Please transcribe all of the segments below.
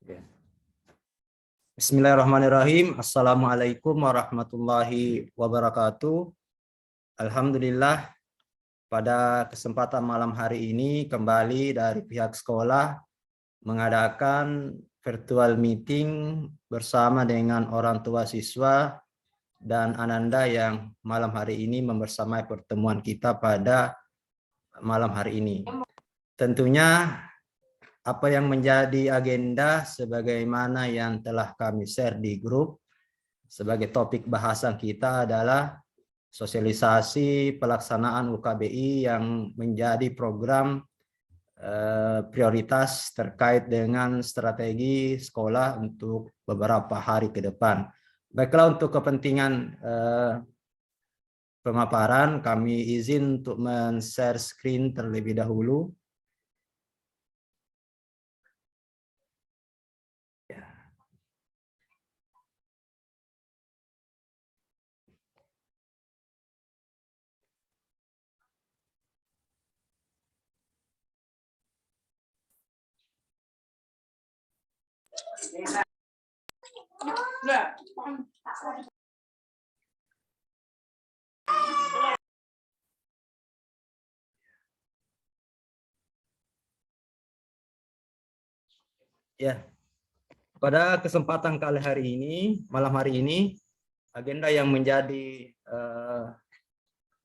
Ya. Bismillahirrahmanirrahim. Assalamualaikum warahmatullahi wabarakatuh. Alhamdulillah, pada kesempatan malam hari ini kembali dari pihak sekolah mengadakan virtual meeting bersama dengan orang tua siswa dan Ananda yang malam hari ini membersamai pertemuan kita pada malam hari ini. Tentunya apa yang menjadi agenda sebagaimana yang telah kami share di grup sebagai topik bahasan kita adalah sosialisasi pelaksanaan UKBI yang menjadi program prioritas terkait dengan strategi sekolah untuk beberapa hari ke depan. Baiklah, untuk kepentingan pemaparan kami izin untuk men-share screen terlebih dahulu. Ya, pada kesempatan kali hari ini, malam hari ini, agenda yang menjadi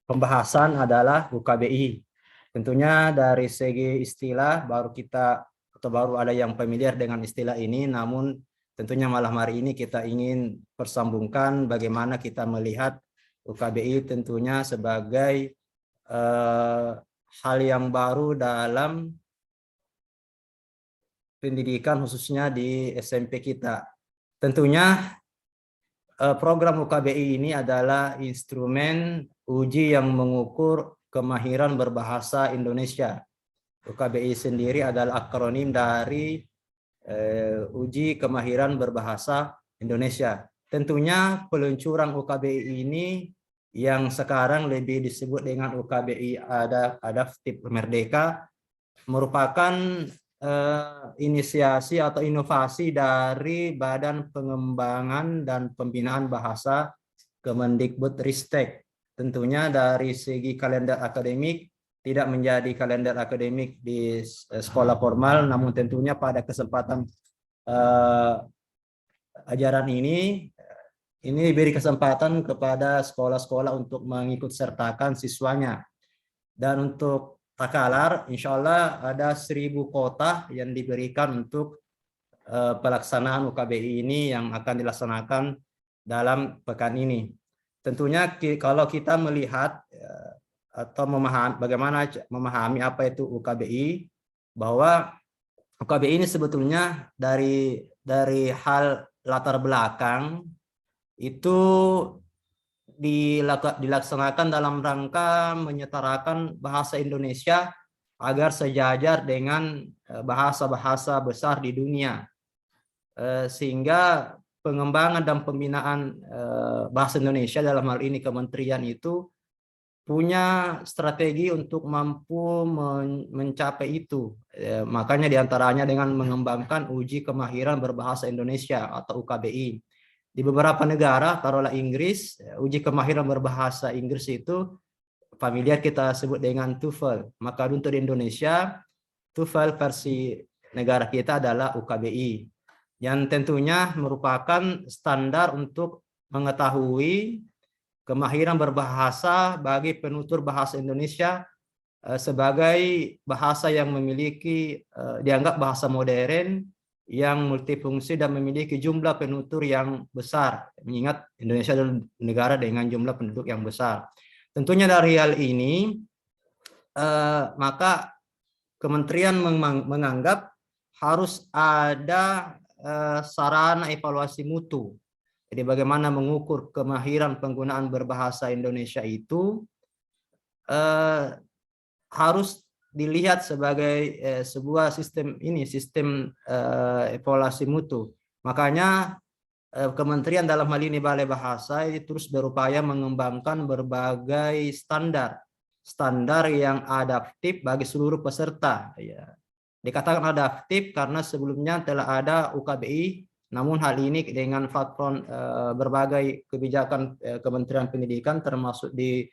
pembahasan adalah UKBI. Tentunya dari segi istilah baru ada yang familiar dengan istilah ini, namun tentunya malam hari ini kita ingin persambungkan bagaimana kita melihat UKBI tentunya sebagai hal yang baru dalam pendidikan khususnya di SMP kita. Tentunya program UKBI ini adalah instrumen uji yang mengukur kemahiran berbahasa Indonesia. UKBI sendiri adalah akronim dari uji kemahiran berbahasa Indonesia. Tentunya peluncuran UKBI ini yang sekarang lebih disebut dengan UKBI Adaptif Merdeka merupakan inisiasi atau inovasi dari Badan Pengembangan dan Pembinaan Bahasa Kemendikbudristek. Tentunya dari segi kalender akademik tidak menjadi kalender akademik di sekolah formal, namun tentunya pada kesempatan ajaran ini diberi kesempatan kepada sekolah-sekolah untuk mengikut sertakan siswanya. Dan untuk takalar, insya Allah ada 1000 kota yang diberikan untuk pelaksanaan UKBI ini yang akan dilaksanakan dalam pekan ini. Tentunya kalau kita melihat atau bagaimana memahami apa itu UKBI, bahwa UKBI ini sebetulnya dari hal latar belakang itu dilaksanakan dalam rangka menyetarakan bahasa Indonesia agar sejajar dengan bahasa-bahasa besar di dunia, sehingga pengembangan dan pembinaan bahasa Indonesia dalam hal ini kementerian itu punya strategi untuk mampu mencapai itu. Makanya diantaranya dengan mengembangkan uji kemahiran berbahasa Indonesia atau UKBI. Di beberapa negara, taruhlah Inggris, uji kemahiran berbahasa Inggris itu familiar kita sebut dengan TOEFL. Maka untuk di Indonesia, TOEFL versi negara kita adalah UKBI. Yang tentunya merupakan standar untuk mengetahui kemahiran berbahasa bagi penutur bahasa Indonesia sebagai bahasa yang memiliki dianggap bahasa modern, yang multifungsi dan memiliki jumlah penutur yang besar, mengingat Indonesia adalah negara dengan jumlah penduduk yang besar. Tentunya dari hal ini maka kementerian menganggap harus ada sarana evaluasi mutu. Jadi bagaimana mengukur kemahiran penggunaan berbahasa Indonesia itu harus dilihat sebagai sebuah sistem evaluasi mutu. Makanya kementerian dalam hal ini Balai Bahasa ini terus berupaya mengembangkan berbagai standar yang adaptif bagi seluruh peserta. Ya. Dikatakan adaptif karena sebelumnya telah ada UKBI, namun hal ini dengan platform berbagai kebijakan Kementerian Pendidikan termasuk di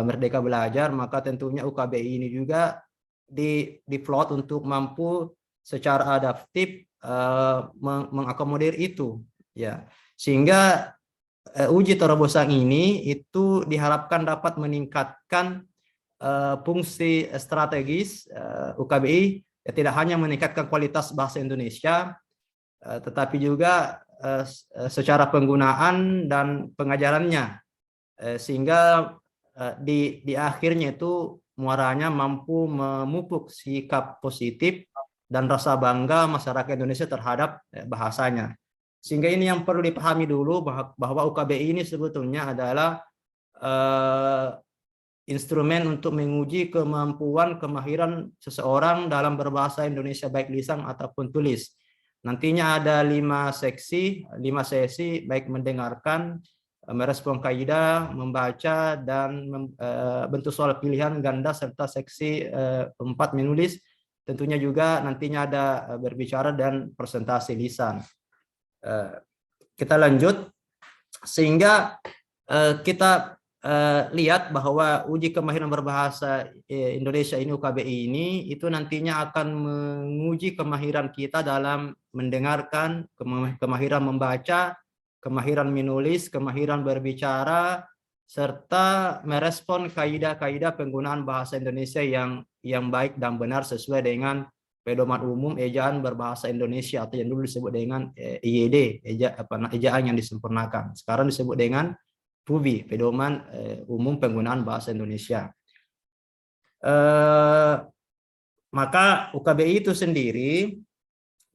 Merdeka Belajar, maka tentunya UKBI ini juga diplot untuk mampu secara adaptif mengakomodir itu, ya, sehingga uji terobosan ini itu diharapkan dapat meningkatkan fungsi strategis UKBI, ya, tidak hanya meningkatkan kualitas bahasa Indonesia, tetapi juga secara penggunaan dan pengajarannya, sehingga di akhirnya itu muaranya mampu memupuk sikap positif dan rasa bangga masyarakat Indonesia terhadap bahasanya. Sehingga ini yang perlu dipahami dulu, bahwa UKBI ini sebetulnya adalah instrumen untuk menguji kemampuan kemahiran seseorang dalam berbahasa Indonesia baik lisan ataupun tulis. Nantinya ada 5 sesi, baik mendengarkan, merespon kaidah, membaca, dan bentuk soal pilihan ganda, serta seksi 4 menulis. Tentunya juga nantinya ada berbicara dan presentasi lisan. Kita lanjut, sehingga kita lihat bahwa uji kemahiran berbahasa Indonesia ini, UKBI ini, itu nantinya akan menguji kemahiran kita dalam mendengarkan, kemahiran membaca, kemahiran menulis, kemahiran berbicara, serta merespon kaidah-kaidah penggunaan bahasa Indonesia yang baik dan benar sesuai dengan pedoman umum ejaan berbahasa Indonesia, atau yang dulu disebut dengan IED, ejaan yang disempurnakan. Sekarang disebut dengan PUBI, pedoman umum penggunaan bahasa Indonesia. Maka UKBI itu sendiri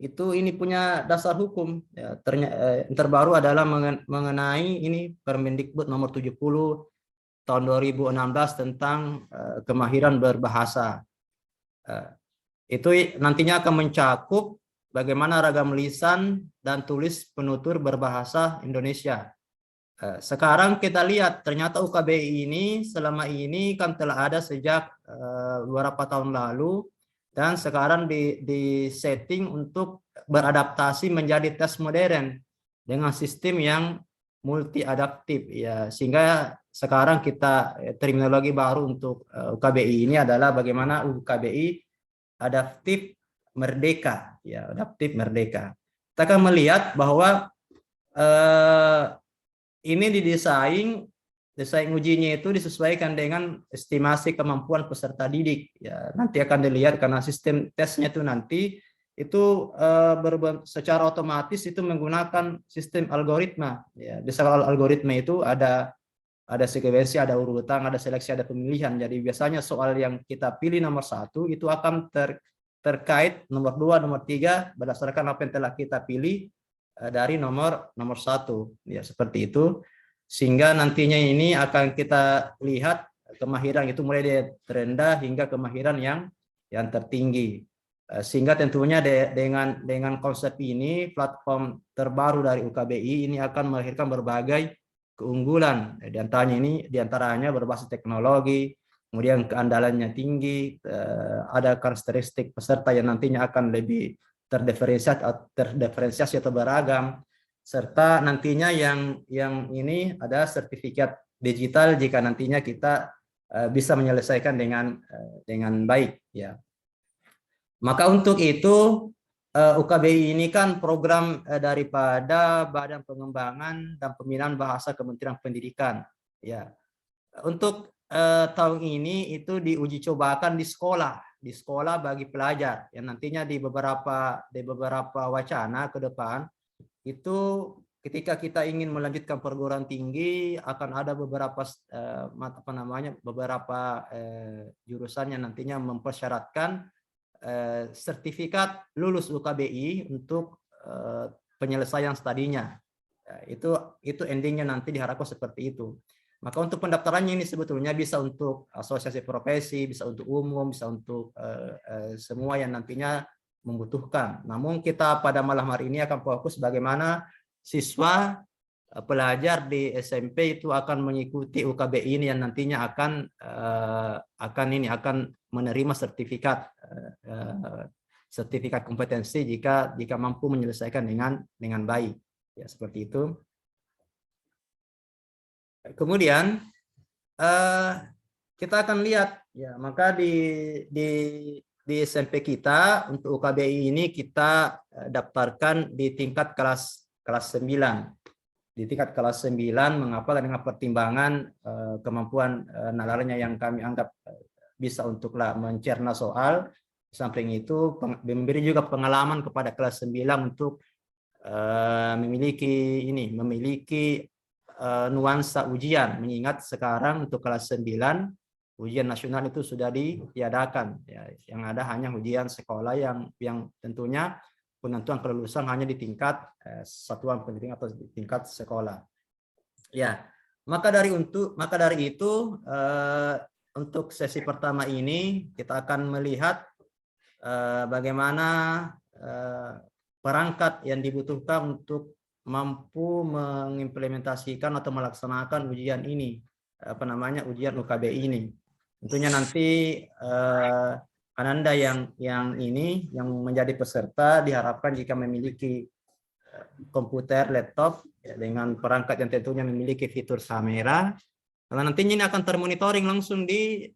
itu ini punya dasar hukum, ya, terbaru adalah mengenai ini Permendikbud nomor 70 tahun 2016 tentang kemahiran berbahasa. Itu nantinya akan mencakup bagaimana ragam lisan dan tulis penutur berbahasa Indonesia. Sekarang kita lihat ternyata UKBI ini selama ini kan telah ada sejak beberapa tahun lalu, dan sekarang di setting untuk beradaptasi menjadi tes modern dengan sistem yang multi adaptif, ya, sehingga sekarang kita terminologi baru untuk UKBI ini adalah bagaimana UKBI adaptif merdeka, ya, adaptif merdeka. Kita akan melihat bahwa ini desain ujinya itu disesuaikan dengan estimasi kemampuan peserta didik, ya. Nanti akan dilihat karena sistem tesnya itu nanti itu secara otomatis itu menggunakan sistem algoritma, ya. Di soal algoritma itu ada sekuensi, ada urutan, ada seleksi, ada pemilihan. Jadi biasanya soal yang kita pilih nomor 1 itu akan terkait nomor 2, nomor 3 berdasarkan apa yang telah kita pilih dari nomor 1, ya, seperti itu. Sehingga nantinya ini akan kita lihat kemahiran itu mulai dari terendah hingga kemahiran yang tertinggi. Sehingga tentunya dengan konsep ini, platform terbaru dari UKBI ini akan melahirkan berbagai keunggulan. Diantaranya berbasis teknologi, kemudian keandalannya tinggi, ada karakteristik peserta yang nantinya akan lebih terdiferensiasi atau beragam, serta nantinya yang ini ada sertifikat digital jika nantinya kita bisa menyelesaikan dengan baik, ya. Maka untuk itu UKBI ini kan program daripada Badan Pengembangan dan Pembinaan Bahasa Kementerian Pendidikan, ya. Untuk tahun ini itu diuji cobakan di sekolah bagi pelajar, yang nantinya di beberapa wacana ke depan itu ketika kita ingin melanjutkan perguruan tinggi akan ada beberapa jurusan yang nantinya mempersyaratkan sertifikat lulus UKBI untuk penyelesaian studinya. Itu endingnya nanti diharapkan seperti itu. Maka untuk pendaftarannya ini sebetulnya bisa untuk asosiasi profesi, bisa untuk umum, bisa untuk semua yang nantinya membutuhkan. Namun kita pada malam hari ini akan fokus bagaimana siswa pelajar di SMP itu akan mengikuti UKBI ini yang nantinya akan menerima sertifikat kompetensi jika mampu menyelesaikan dengan baik, ya seperti itu. Kemudian kita akan lihat, ya maka di SMP kita untuk UKBI ini kita daftarkan di tingkat kelas 9. Di tingkat kelas 9, mengapa? Dengan pertimbangan kemampuan nalarnya yang kami anggap bisa untuk mencerna soal. Samping itu memberi juga pengalaman kepada kelas 9 untuk memiliki nuansa ujian, mengingat sekarang untuk kelas 9 ujian nasional itu sudah ditiadakan, ya, yang ada hanya ujian sekolah yang tentunya penentuan kelulusan hanya di tingkat satuan pendidikan atau di tingkat sekolah. Ya, maka dari itu untuk sesi pertama ini kita akan melihat bagaimana perangkat yang dibutuhkan untuk mampu mengimplementasikan atau melaksanakan ujian ini, ujian UKBI ini. Tentunya nanti Ananda yang menjadi peserta diharapkan jika memiliki komputer, laptop, ya, dengan perangkat yang tentunya memiliki fitur kamera, karena nantinya ini akan termonitoring langsung di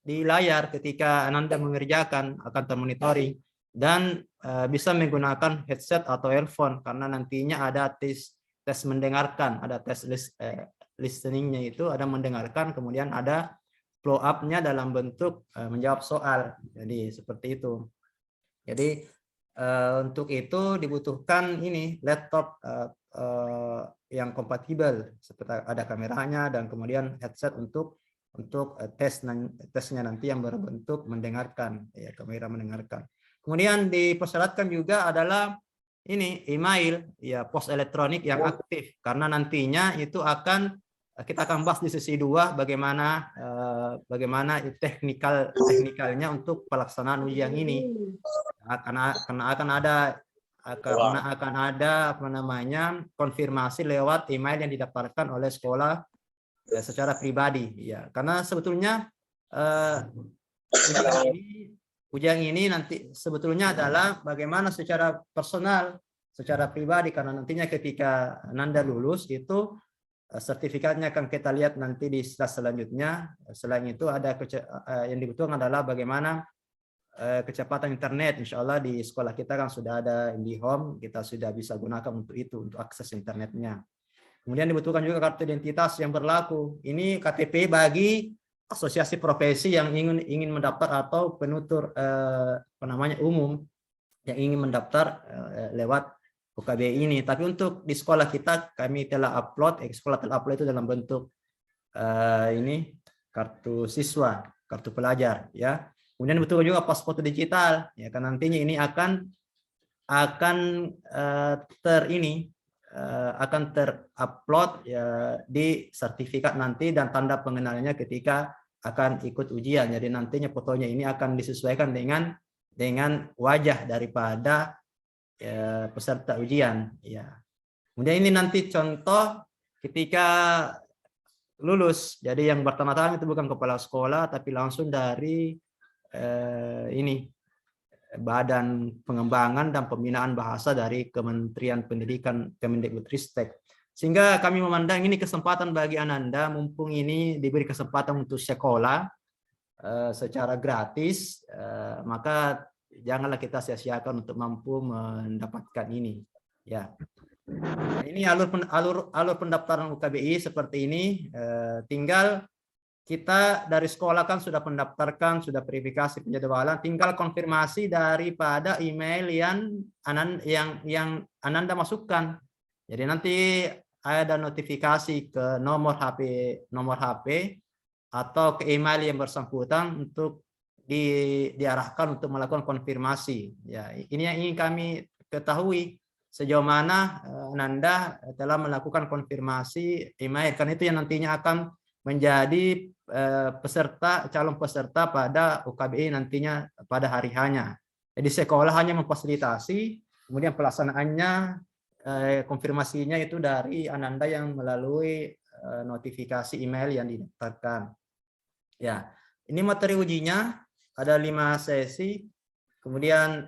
layar ketika Ananda mengerjakan, akan termonitoring, dan bisa menggunakan headset atau earphone karena nantinya ada tes mendengarkan, ada tes listeningnya, itu ada mendengarkan, kemudian ada flow up-nya dalam bentuk menjawab soal. Jadi seperti itu. Jadi untuk itu dibutuhkan ini laptop yang kompatibel, seperti ada kameranya dan kemudian headset untuk tesnya nanti yang berbentuk mendengarkan, ya, kamera mendengarkan. Kemudian dipersyaratkan juga adalah ini email, ya, pos elektronik yang aktif, karena nantinya itu kita akan bahas di sesi 2 bagaimana teknikalnya untuk pelaksanaan ujian ini. Karena akan ada konfirmasi lewat email yang didaftarkan oleh sekolah secara pribadi, ya. Karena sebetulnya ujian ini nanti sebetulnya adalah bagaimana secara personal, secara pribadi, karena nantinya ketika Ananda lulus itu sertifikatnya akan kita lihat nanti di slide selanjutnya. Selain itu ada yang dibutuhkan adalah bagaimana kecepatan internet. Insya Allah di sekolah kita kan sudah ada IndiHome, kita sudah bisa gunakan untuk itu, untuk akses internetnya. Kemudian dibutuhkan juga kartu identitas yang berlaku. Ini KTP bagi asosiasi profesi yang ingin mendaftar atau penutur umum yang ingin mendaftar lewat UKBI ini. Tapi untuk di sekolah kita kami telah upload, sekolah telah upload itu dalam bentuk ini kartu siswa, kartu pelajar, ya. Kemudian betul juga paspor digital, ya, kan nantinya ini akan terupload, ya, di sertifikat nanti dan tanda pengenalnya ketika akan ikut ujian. Jadi nantinya fotonya ini akan disesuaikan dengan wajah daripada peserta ujian, ya. Kemudian ini nanti contoh ketika lulus. Jadi yang pertama tangan itu bukan kepala sekolah, tapi langsung dari Badan Pengembangan dan Pembinaan Bahasa dari Kementerian Pendidikan, Kemendikbudristek. Sehingga kami memandang ini kesempatan bagi Ananda, mumpung ini diberi kesempatan untuk sekolah secara gratis, maka janganlah kita sia-siakan untuk mampu mendapatkan ini, ya. Ini alur pendaftaran UKBI seperti ini. Tinggal kita dari sekolah kan sudah mendaftarkan, sudah verifikasi penjadwalan, tinggal konfirmasi daripada email yang Ananda masukkan. Jadi nanti ada notifikasi ke nomor HP atau ke email yang bersangkutan untuk diarahkan untuk melakukan konfirmasi. Ya, ini yang ingin kami ketahui sejauh mana Ananda telah melakukan konfirmasi email, karena itu yang nantinya akan menjadi calon peserta pada UKBI nantinya pada hari hanya. Jadi sekolah hanya memfasilitasi, kemudian pelaksanaannya konfirmasinya itu dari Ananda yang melalui notifikasi email yang didaftarkan. Ya, ini materi ujinya ada 5 sesi. Kemudian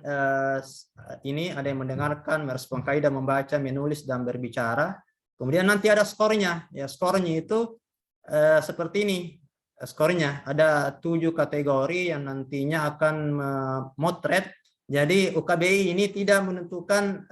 ini ada yang mendengarkan, merespon kaidah, membaca, menulis, dan berbicara. Kemudian nanti ada skornya. Ya, skornya itu seperti ini. Skornya ada 7 kategori yang nantinya akan memotret. Jadi UKBI ini tidak menentukan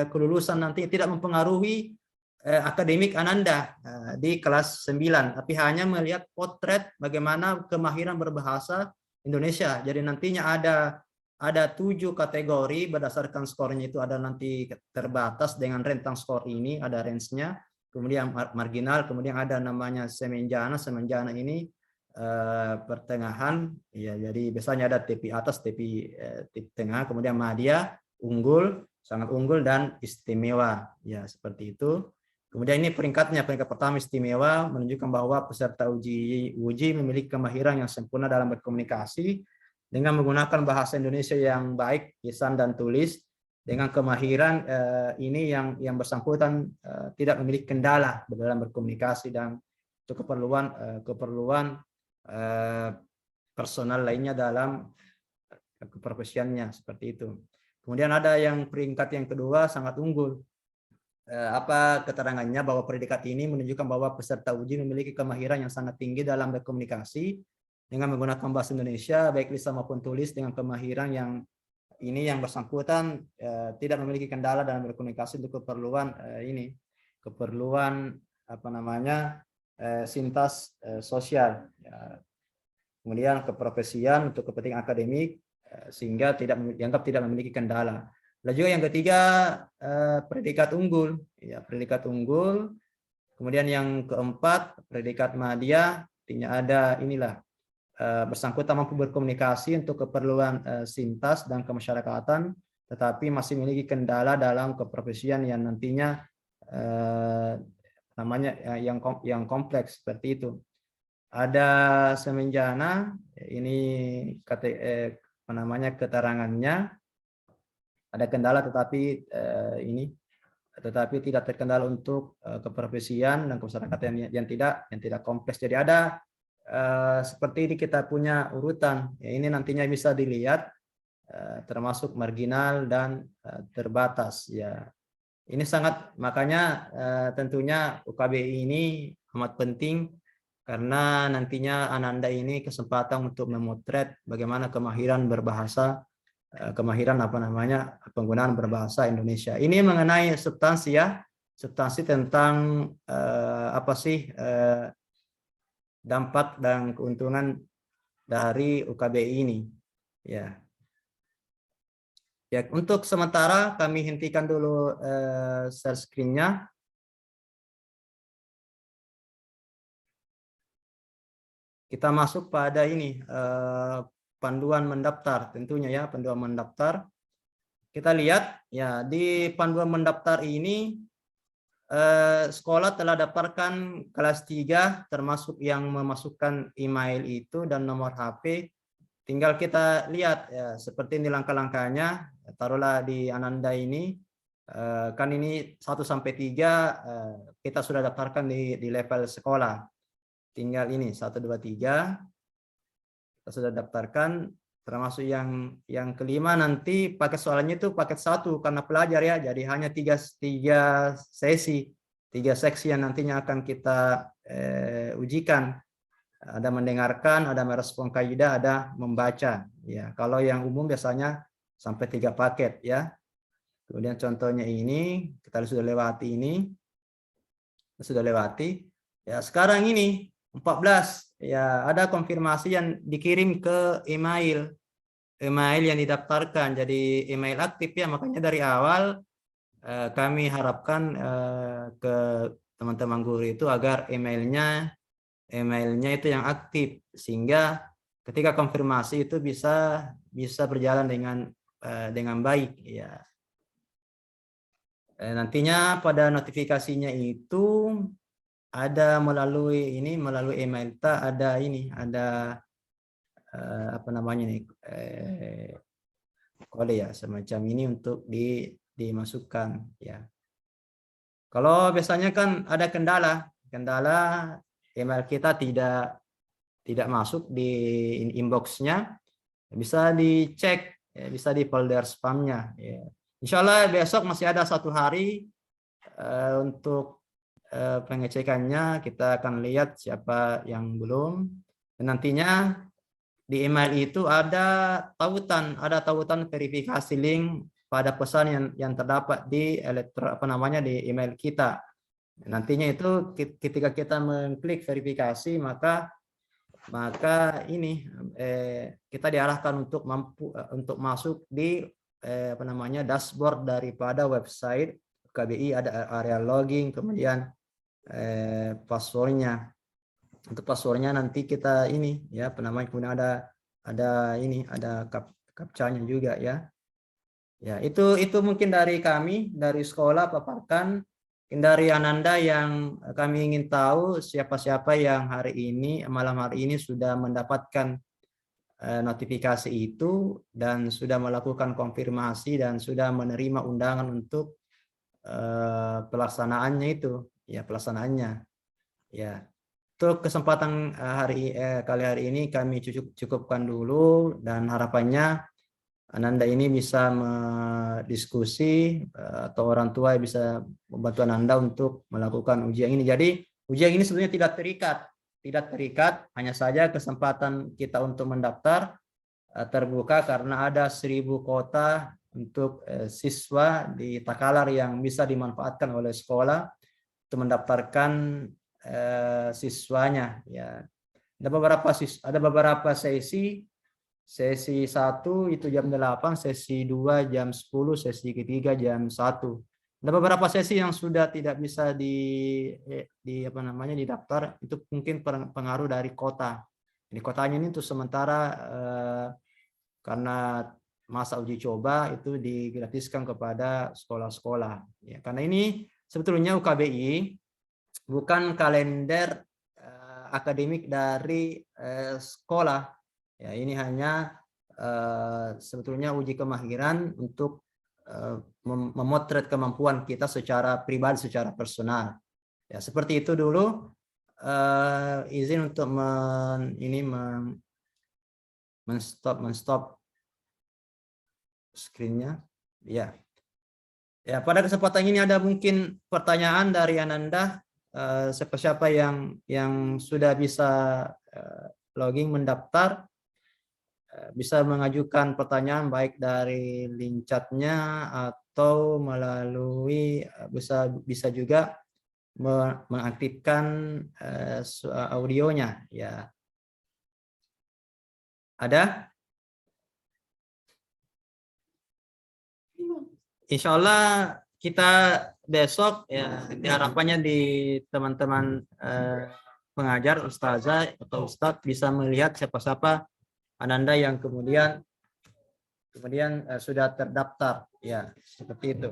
kelulusan nanti, tidak mempengaruhi akademik Ananda di kelas 9, tapi hanya melihat potret bagaimana kemahiran berbahasa Indonesia. Jadi nantinya ada 7 kategori berdasarkan skornya, itu ada nanti terbatas dengan rentang skor ini, ada range-nya. Kemudian marginal, kemudian ada namanya semenjana. Semenjana ini pertengahan, ya, jadi biasanya ada tepi atas, tepi tengah, kemudian madya, unggul, sangat unggul, dan istimewa. Ya, seperti itu. Kemudian ini peringkatnya, peringkat pertama istimewa, menunjukkan bahwa peserta uji memiliki kemahiran yang sempurna dalam berkomunikasi dengan menggunakan bahasa Indonesia yang baik, lisan dan tulis. Dengan kemahiran ini yang bersangkutan tidak memiliki kendala dalam berkomunikasi dan untuk keperluan personal lainnya dalam keprofesiannya, seperti itu. Kemudian ada yang peringkat yang kedua, sangat unggul. Apa keterangannya? Bahwa predikat ini menunjukkan bahwa peserta uji memiliki kemahiran yang sangat tinggi dalam berkomunikasi dengan menggunakan bahasa Indonesia baik lisan maupun tulis, dengan kemahiran yang bersangkutan tidak memiliki kendala dalam berkomunikasi untuk keperluan sintas sosial. Kemudian keprofesian untuk kepentingan akademik sehingga dianggap tidak memiliki kendala. Lalu juga yang ketiga predikat unggul, ya, predikat unggul. Kemudian yang keempat predikat madya, artinya ada bersangkutan mampu berkomunikasi untuk keperluan sintas dan kemasyarakatan, tetapi masih memiliki kendala dalam keprofesian yang nantinya yang kompleks, seperti itu. Ada semenjana, ini keterangannya. Ada kendala tetapi tidak terkendala untuk keprofesian dan kemasyarakatan yang tidak kompleks. Jadi ada seperti ini kita punya urutan. Ya, ini nantinya bisa dilihat termasuk marginal dan terbatas. Ya, ini makanya tentunya UKBI ini amat penting karena nantinya Ananda ini kesempatan untuk memotret bagaimana kemahiran berbahasa, penggunaan berbahasa Indonesia. Ini mengenai substansi, ya, substansi tentang dampak dan keuntungan dari UKBI ini. Ya. Ya, untuk sementara kami hentikan dulu share screen-nya. Kita masuk pada ini panduan mendaftar, tentunya ya, panduan mendaftar. Kita lihat ya, di panduan mendaftar ini sekolah telah daftarkan kelas 3 termasuk yang memasukkan email itu dan nomor HP. Tinggal kita lihat ya, seperti ini langkah-langkahnya. Taruhlah di Ananda ini kan ini 1 sampai 3 kita sudah daftarkan di level sekolah. Tinggal ini 1 2 3 kita sudah daftarkan, termasuk yang kelima nanti paket soalnya itu paket 1 karena pelajar ya, jadi hanya 3 sesi, 3 seksi yang nantinya akan kita ujikan. Ada mendengarkan, ada merespon kaidah, ada membaca. Ya, kalau yang umum biasanya sampai 3 paket ya. Kemudian contohnya ini kita sudah lewati ini, Ya, sekarang ini 14 ya, ada konfirmasi yang dikirim ke email yang didaftarkan, jadi email aktif ya. Makanya dari awal kami harapkan ke teman-teman guru itu agar emailnya itu yang aktif, sehingga ketika konfirmasi itu bisa berjalan dengan baik ya. Nantinya pada notifikasinya itu ada melalui email ada kode ya, semacam ini untuk dimasukkan ya. Kalau biasanya kan ada kendala email kita tidak masuk di inboxnya, bisa dicek ya, bisa di folder spamnya ya. Insya Allah besok masih ada 1 hari untuk pengecekannya. Kita akan lihat siapa yang belum. Dan nantinya di email itu ada tautan verifikasi link pada pesan yang terdapat di di email kita. Nantinya itu ketika kita mengklik verifikasi maka ini kita diarahkan untuk masuk di dashboard daripada website KBI. Ada area login, kemudian passwordnya. Untuk passwordnya nanti kita ini ya kemudian ada captcha-nya juga ya. Ya, itu mungkin dari kami dari sekolah paparkan. Dari Ananda yang kami ingin tahu siapa-siapa yang malam hari ini sudah mendapatkan notifikasi itu dan sudah melakukan konfirmasi dan sudah menerima undangan untuk pelaksanaannya itu ya, pelaksanaannya ya. Untuk kesempatan kali hari ini kami cukupkan dulu, dan harapannya Ananda ini bisa berdiskusi atau orang tua bisa membantu Ananda untuk melakukan ujian ini. Jadi ujian ini sebenarnya tidak terikat, hanya saja kesempatan kita untuk mendaftar terbuka karena ada 1.000 kuota untuk siswa di Takalar yang bisa dimanfaatkan oleh sekolah untuk mendaftarkan siswanya ya. Ada beberapa sesi 1 itu jam 8, sesi 2 jam 10, sesi ketiga jam 1. Ada beberapa sesi yang sudah tidak bisa didaftar, itu mungkin pengaruh dari kota. Ini kotanya ini untuk sementara karena masa uji coba itu digratiskan kepada sekolah-sekolah ya. Karena ini sebetulnya UKBI bukan kalender akademik dari sekolah. Ya, ini hanya sebetulnya uji kemahiran untuk memotret kemampuan kita secara pribadi, secara personal. Ya, seperti itu dulu. Izin untuk men-stop screen-nya. Ya. Ya, pada kesempatan ini ada mungkin pertanyaan dari Ananda. Siapa-siapa yang sudah bisa login mendaftar bisa mengajukan pertanyaan baik dari link chatnya atau melalui bisa juga mengaktifkan audionya ya. Ada? Insya Allah kita besok ya, harapannya di teman-teman pengajar, ustazah atau ustadz bisa melihat siapa-siapa Ananda yang kemudian sudah terdaftar ya, seperti itu.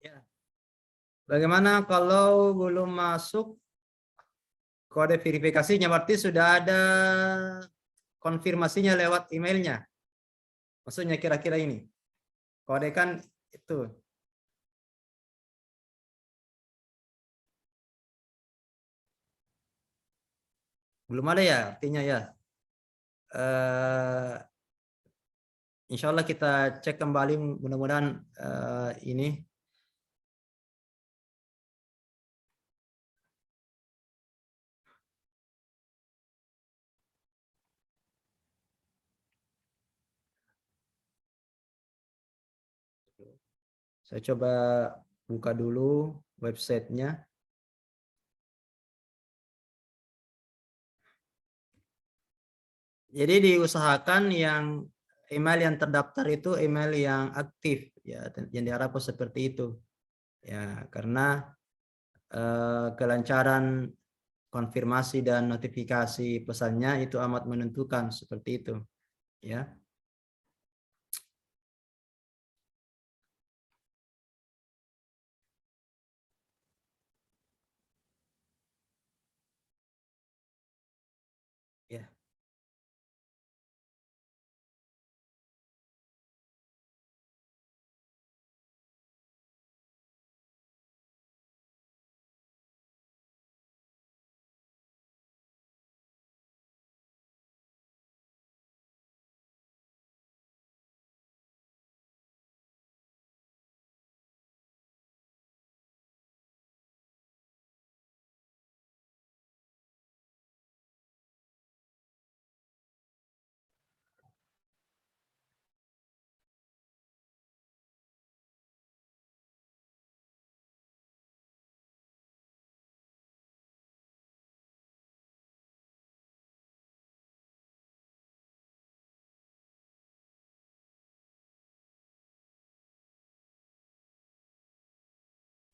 Ya. Bagaimana kalau belum masuk kode verifikasinya? Berarti sudah ada konfirmasinya lewat emailnya. Maksudnya kira-kira ini. Kode kan itu. Belum ada ya artinya ya. Insya Allah kita cek kembali, mudah-mudahan ini. Saya coba buka dulu websitenya. Jadi diusahakan email yang terdaftar itu email yang aktif ya, yang diharapkan seperti itu ya, karena kelancaran konfirmasi dan notifikasi pesannya itu amat menentukan, seperti itu ya.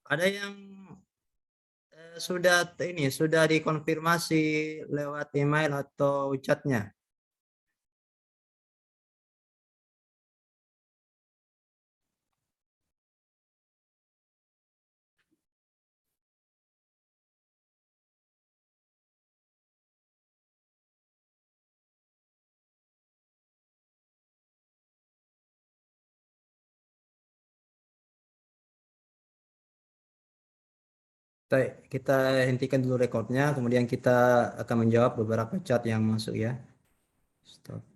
Ada yang sudah dikonfirmasi lewat email atau chatnya. Kita hentikan dulu rekodnya, kemudian kita akan menjawab beberapa chat yang masuk ya. Stop.